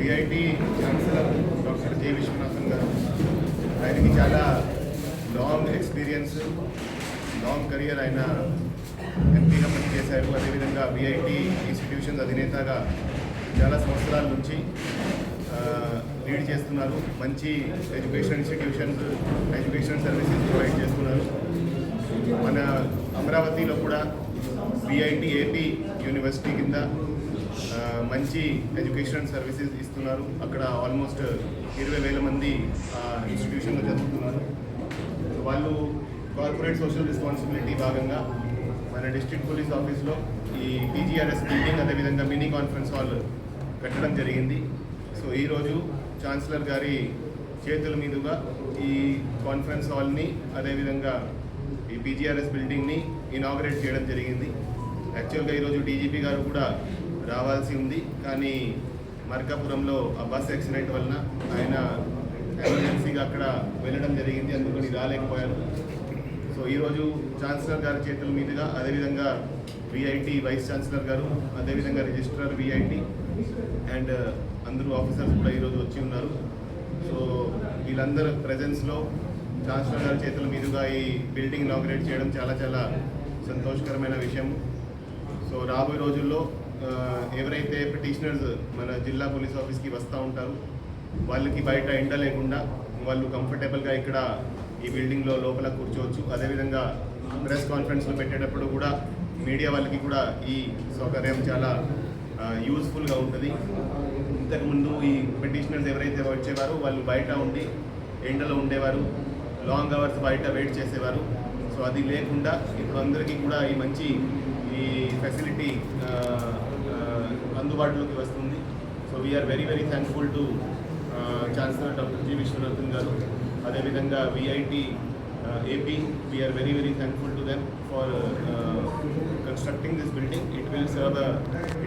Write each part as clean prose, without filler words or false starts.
VIT chancellor doctor K Viswanathan గారు, ఆయనకి చాలా లాంగ్ ఎక్స్పీరియన్స్, లాంగ్ కెరియర్. ఆయన ఎంపీగా పనిచేశారు. అదేవిధంగా విఐటి ఇన్స్టిట్యూషన్స్ అధినేతగా చాలా సంవత్సరాల నుంచి లీడ్ చేస్తున్నారు. మంచి education institutions, education services provide చేస్తున్నారు. మన అమరావతిలో కూడా విఐటి ఏపీ యూనివర్సిటీ కింద మంచి ఎడ్యుకేషన్ సర్వీసెస్ ఇస్తున్నారు. అక్కడ ఆల్మోస్ట్ 20,000 మంది ఇన్స్టిట్యూషన్లో చదువుతున్నారు. వాళ్ళు కార్పొరేట్ సోషల్ రెస్పాన్సిబిలిటీ భాగంగా మన డిస్ట్రిక్ట్ పోలీస్ ఆఫీస్లో ఈ టీజీఆర్ఎస్ బిల్డింగ్, అదేవిధంగా మినీ కాన్ఫరెన్స్ హాల్ కట్టడం జరిగింది. సో ఈరోజు ఛాన్సలర్ గారి చేతుల మీదుగా ఈ కాన్ఫరెన్స్ హాల్ని, అదేవిధంగా ఈ పీజీఆర్ఎస్ బిల్డింగ్ని ఇనాగరేట్ చేయడం జరిగింది. యాక్చువల్గా ఈరోజు డీజీపీ గారు కూడా రావాల్సి ఉంది, కానీ మార్కాపురంలో ఆ బస్ యాక్సిడెంట్ వలన ఆయన ఎమర్జెన్సీగా అక్కడ వెళ్ళడం జరిగింది, అందుకని రాలేకపోయారు. సో ఈరోజు ఛాన్సలర్ గారి చేతుల మీదుగా, అదేవిధంగా విఐటి వైస్ ఛాన్సలర్ గారు, అదేవిధంగా రిజిస్ట్రార్ విఐటి అండ్ అందరూ ఆఫీసర్స్ కూడా ఈరోజు వచ్చి ఉన్నారు. సో వీళ్ళందరూ ప్రెజెన్స్లో ఛాన్సలర్ గారి చేతుల మీదుగా ఈ బిల్డింగ్ ఇనాగరేట్ చేయడం చాలా చాలా సంతోషకరమైన విషయం. సో రాబోయే రోజుల్లో ఎవరైతే పిటిషనర్స్ మన జిల్లా పోలీస్ ఆఫీస్కి వస్తూ ఉంటారు, వాళ్ళకి బయట ఎండ లేకుండా వాళ్ళు కంఫర్టబుల్గా ఇక్కడ ఈ బిల్డింగ్లో లోపల కూర్చోవచ్చు. అదేవిధంగా ప్రెస్ కాన్ఫరెన్స్లో పెట్టేటప్పుడు కూడా మీడియా వాళ్ళకి కూడా ఈ సౌకర్యం చాలా యూస్ఫుల్గా ఉంటుంది. ఇంతకుముందు ఈ పిటిషనర్స్ ఎవరైతే వచ్చేవారో వాళ్ళు బయట ఉండి ఎండలో ఉండేవారు, లాంగ్ అవర్స్ బయట వెయిట్ చేసేవారు. సో అది లేకుండా ఇప్పుడు అందరికీ కూడా ఈ మంచి ఈ ఫెసిలిటీ అందుబాటులోకి వస్తుంది. So we are very very thankful to chancellor doctor G Viswanathan గారు, అదేవిధంగా VIT AP. We are very very thankful to them for constructing this building. It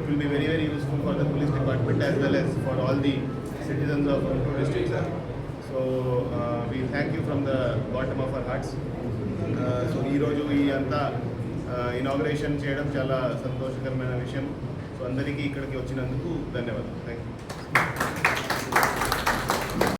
will be very very useful for the police department as well as for all the citizens of Guntur district. So we thank you from the bottom of our hearts. So ee roju ee anta inauguration చేయడం చాలా సంతోషకరమైన విషయం. So అందరికీ ఇక్కడికి వచ్చినందుకు ధన్యవాదాలు. Thank you.